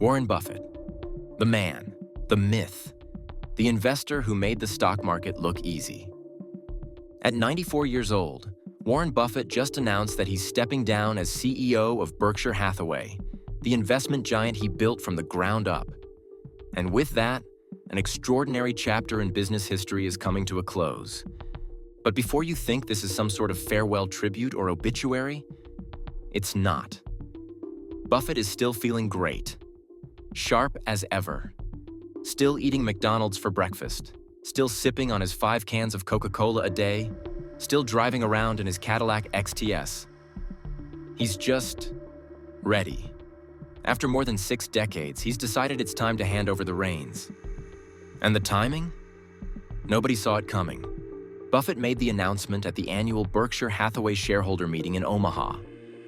Warren Buffett, the man, the myth, the investor who made the stock market look easy. At 94 years old, Warren Buffett just announced that he's stepping down as CEO of Berkshire Hathaway, the investment giant he built from the ground up. And with that, an extraordinary chapter in business history is coming to a close. But before you think this is some sort of farewell tribute or obituary, it's not. Buffett is still feeling great, sharp as ever, still eating McDonald's for breakfast, still sipping on his 5 cans of Coca-Cola a day, still driving around in his Cadillac XTS. He's just ready. After more than 6 decades, he's decided it's time to hand over the reins. And the timing? Nobody saw it coming. Buffett made the announcement at the annual Berkshire Hathaway shareholder meeting in Omaha,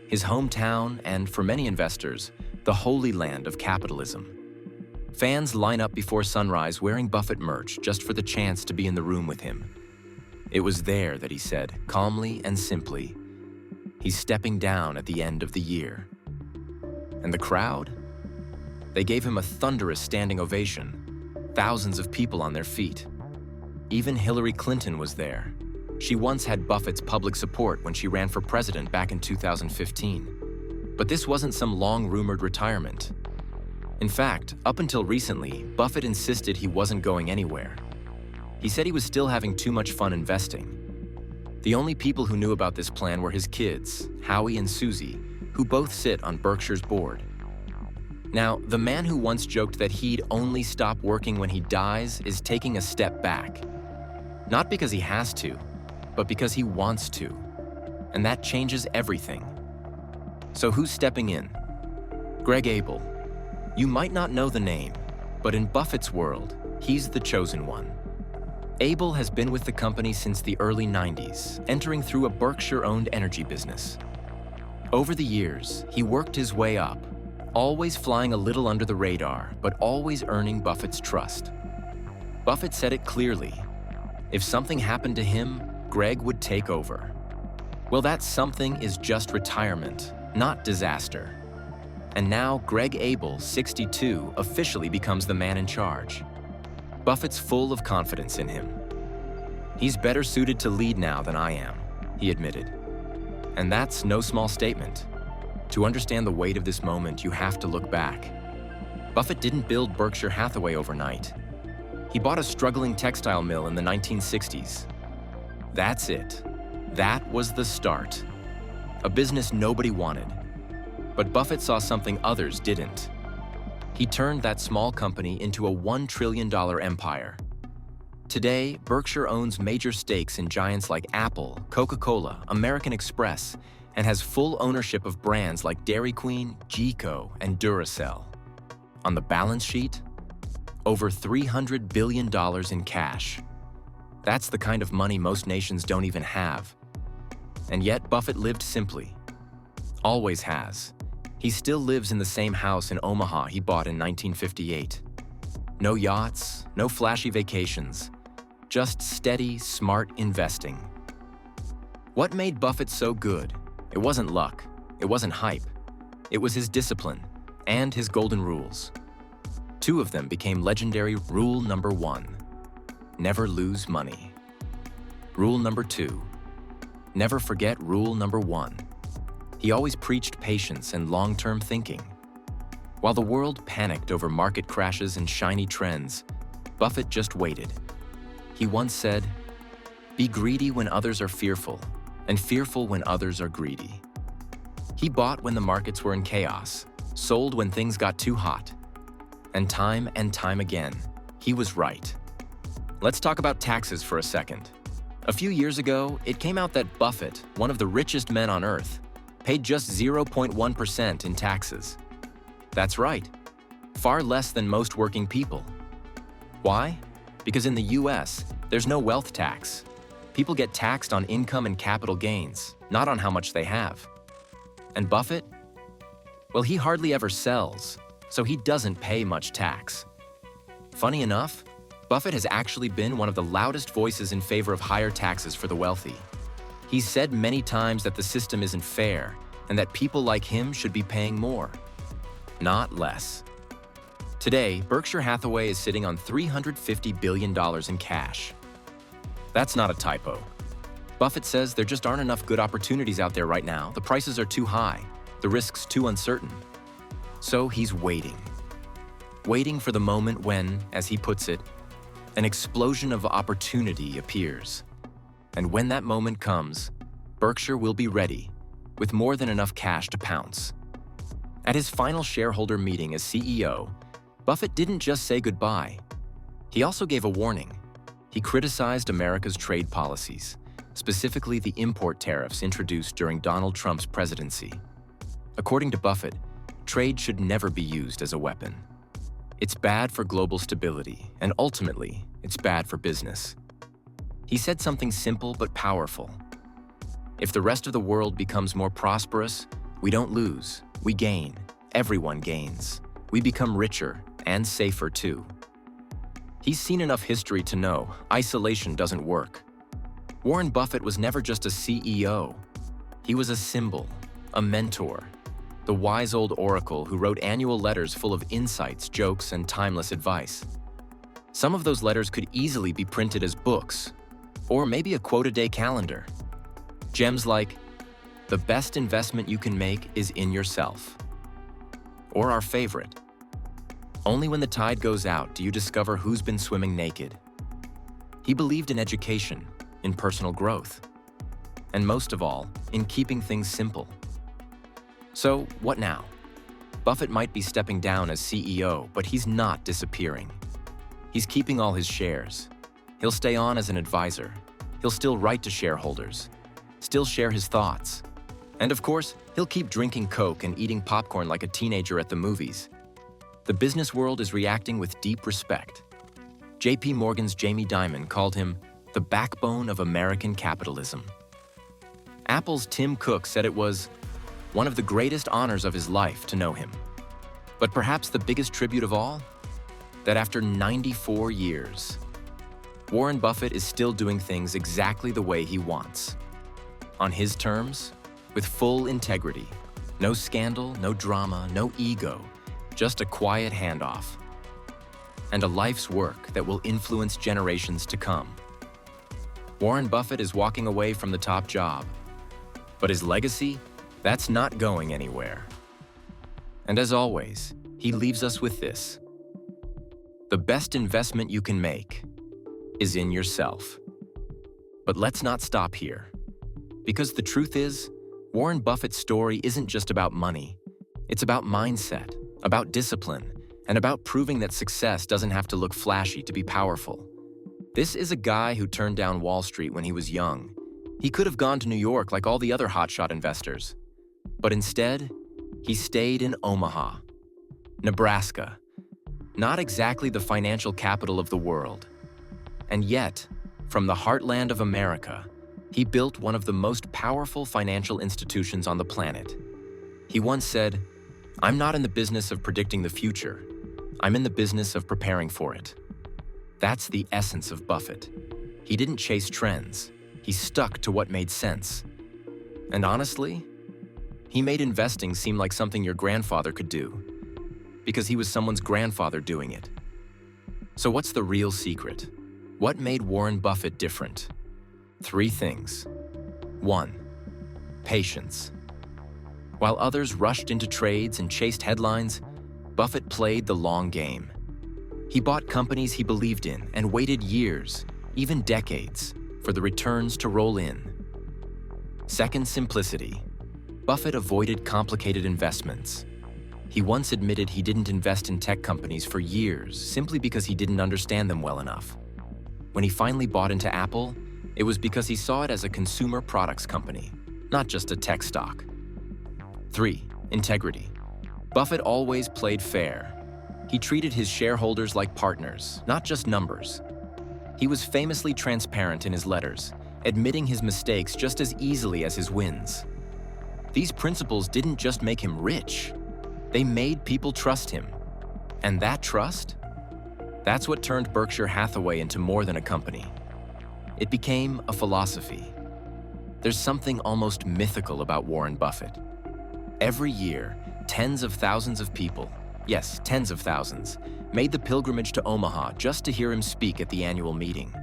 his hometown and, for many investors, the holy land of capitalism. Fans line up before sunrise wearing Buffett merch just for the chance to be in the room with him. It was there that he said, calmly and simply, he's stepping down at the end of the year. And the crowd? They gave him a thunderous standing ovation, thousands of people on their feet. Even Hillary Clinton was there. She once had Buffett's public support when she ran for president back in 2015. But this wasn't some long-rumored retirement. In fact, up until recently, Buffett insisted he wasn't going anywhere. He said he was still having too much fun investing. The only people who knew about this plan were his kids, Howie and Susie, who both sit on Berkshire's board. Now, the man who once joked that he'd only stop working when he dies is taking a step back. Not because he has to, but because he wants to. And that changes everything. So who's stepping in? Greg Abel. You might not know the name, but in Buffett's world, he's the chosen one. Abel has been with the company since the early 90s, entering through a Berkshire-owned energy business. Over the years, he worked his way up, always flying a little under the radar, but always earning Buffett's trust. Buffett said it clearly. If something happened to him, Greg would take over. Well, that something is just retirement, not disaster. And now Greg Abel, 62, officially becomes the man in charge. Buffett's full of confidence in him. He's better suited to lead now than I am, he admitted. And that's no small statement. To understand the weight of this moment, you have to look back. Buffett didn't build Berkshire Hathaway overnight. He bought a struggling textile mill in the 1960s. That's it. That was the start. A business nobody wanted. But Buffett saw something others didn't. He turned that small company into a $1 trillion empire. Today, Berkshire owns major stakes in giants like Apple, Coca-Cola, American Express, and has full ownership of brands like Dairy Queen, G-Co, and Duracell. On the balance sheet, over $300 billion in cash. That's the kind of money most nations don't even have. And yet, Buffett lived simply. Always has. He still lives in the same house in Omaha he bought in 1958. No yachts, no flashy vacations, just steady, smart investing. What made Buffett so good? It wasn't luck, it wasn't hype. It was his discipline and his golden rules. 2 of them became legendary rule number 1, never lose money. Rule number 2, never forget rule number 1. He always preached patience and long-term thinking. While the world panicked over market crashes and shiny trends, Buffett just waited. He once said, "Be greedy when others are fearful, and fearful when others are greedy." He bought when the markets were in chaos, sold when things got too hot. And time again, he was right. Let's talk about taxes for a second. A few years ago, it came out that Buffett, one of the richest men on earth, paid just 0.1% in taxes. That's right, far less than most working people. Why? Because in the US, there's no wealth tax. People get taxed on income and capital gains, not on how much they have. And Buffett? Well, he hardly ever sells, so he doesn't pay much tax. Funny enough, Buffett has actually been one of the loudest voices in favor of higher taxes for the wealthy. He's said many times that the system isn't fair and that people like him should be paying more, not less. Today, Berkshire Hathaway is sitting on $350 billion in cash. That's not a typo. Buffett says there just aren't enough good opportunities out there right now. The prices are too high, the risks too uncertain. So he's waiting. Waiting for the moment when, as he puts it, an explosion of opportunity appears. And when that moment comes, Berkshire will be ready, with more than enough cash to pounce. At his final shareholder meeting as CEO, Buffett didn't just say goodbye. He also gave a warning. He criticized America's trade policies, specifically the import tariffs introduced during Donald Trump's presidency. According to Buffett, trade should never be used as a weapon. It's bad for global stability, and ultimately, it's bad for business. He said something simple but powerful. If the rest of the world becomes more prosperous, we don't lose, we gain. Everyone gains. We become richer and safer too. He's seen enough history to know isolation doesn't work. Warren Buffett was never just a CEO. He was a symbol, a mentor, the wise old oracle who wrote annual letters full of insights, jokes, and timeless advice. Some of those letters could easily be printed as books, or maybe a quote-a-day calendar. Gems like, "The best investment you can make is in yourself." Or our favorite, "Only when the tide goes out do you discover who's been swimming naked." He believed in education, in personal growth, and most of all, in keeping things simple. So, what now? Buffett might be stepping down as CEO, but he's not disappearing. He's keeping all his shares. He'll stay on as an advisor. He'll still write to shareholders, still share his thoughts. And of course, he'll keep drinking Coke and eating popcorn like a teenager at the movies. The business world is reacting with deep respect. JP Morgan's Jamie Dimon called him the backbone of American capitalism. Apple's Tim Cook said it was one of the greatest honors of his life to know him. But perhaps the biggest tribute of all? That after 94 years, Warren Buffett is still doing things exactly the way he wants. On his terms, with full integrity. No scandal, no drama, no ego, just a quiet handoff. And a life's work that will influence generations to come. Warren Buffett is walking away from the top job. But his legacy? That's not going anywhere. And as always, he leaves us with this. The best investment you can make is in yourself. But let's not stop here. Because the truth is, Warren Buffett's story isn't just about money. It's about mindset, about discipline, and about proving that success doesn't have to look flashy to be powerful. This is a guy who turned down Wall Street when he was young. He could have gone to New York like all the other hotshot investors. But instead, he stayed in Omaha, Nebraska. Not exactly the financial capital of the world. And yet, from the heartland of America, he built one of the most powerful financial institutions on the planet. He once said, "I'm not in the business of predicting the future. I'm in the business of preparing for it." That's the essence of Buffett. He didn't chase trends. He stuck to what made sense. And honestly, he made investing seem like something your grandfather could do, because he was someone's grandfather doing it. So what's the real secret? What made Warren Buffett different? 3 things. 1. Patience. While others rushed into trades and chased headlines, Buffett played the long game. He bought companies he believed in and waited years, even decades, for the returns to roll in. 2. Simplicity. Buffett avoided complicated investments. He once admitted he didn't invest in tech companies for years simply because he didn't understand them well enough. When he finally bought into Apple, it was because he saw it as a consumer products company, not just a tech stock. 3. Integrity. Buffett always played fair. He treated his shareholders like partners, not just numbers. He was famously transparent in his letters, admitting his mistakes just as easily as his wins. These principles didn't just make him rich, they made people trust him. And that trust? That's what turned Berkshire Hathaway into more than a company. It became a philosophy. There's something almost mythical about Warren Buffett. Every year, tens of thousands of people, yes, tens of thousands, made the pilgrimage to Omaha just to hear him speak at the annual meeting.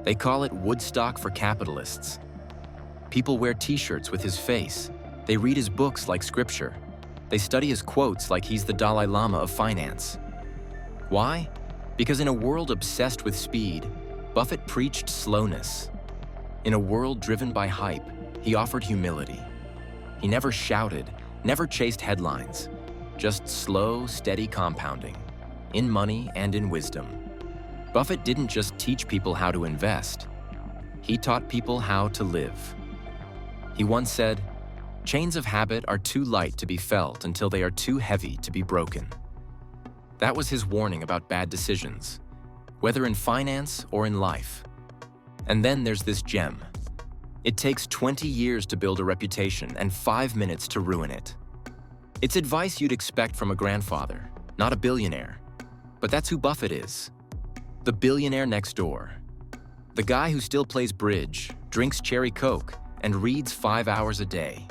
They call it Woodstock for capitalists. People wear t-shirts with his face. They read his books like scripture. They study his quotes like he's the Dalai Lama of finance. Why? Because in a world obsessed with speed, Buffett preached slowness. In a world driven by hype, he offered humility. He never shouted, never chased headlines, just slow, steady compounding, in money and in wisdom. Buffett didn't just teach people how to invest. He taught people how to live. He once said, "Chains of habit are too light to be felt until they are too heavy to be broken." That was his warning about bad decisions, whether in finance or in life. And then there's this gem. It takes 20 years to build a reputation and 5 minutes to ruin it. It's advice you'd expect from a grandfather, not a billionaire. But that's who Buffett is. The billionaire next door. The guy who still plays bridge, drinks cherry Coke, and reads 5 hours a day.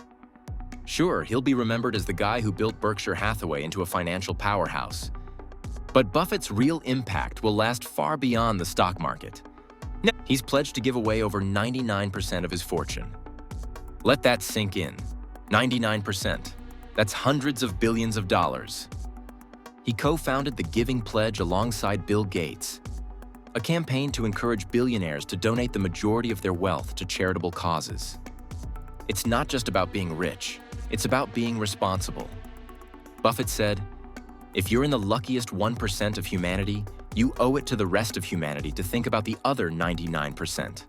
Sure, he'll be remembered as the guy who built Berkshire Hathaway into a financial powerhouse. But Buffett's real impact will last far beyond the stock market. He's pledged to give away over 99% of his fortune. Let that sink in. 99%. That's hundreds of billions of dollars. He co-founded the Giving Pledge alongside Bill Gates, a campaign to encourage billionaires to donate the majority of their wealth to charitable causes. It's not just about being rich, it's about being responsible. Buffett said, "If you're in the luckiest 1% of humanity, you owe it to the rest of humanity to think about the other 99%.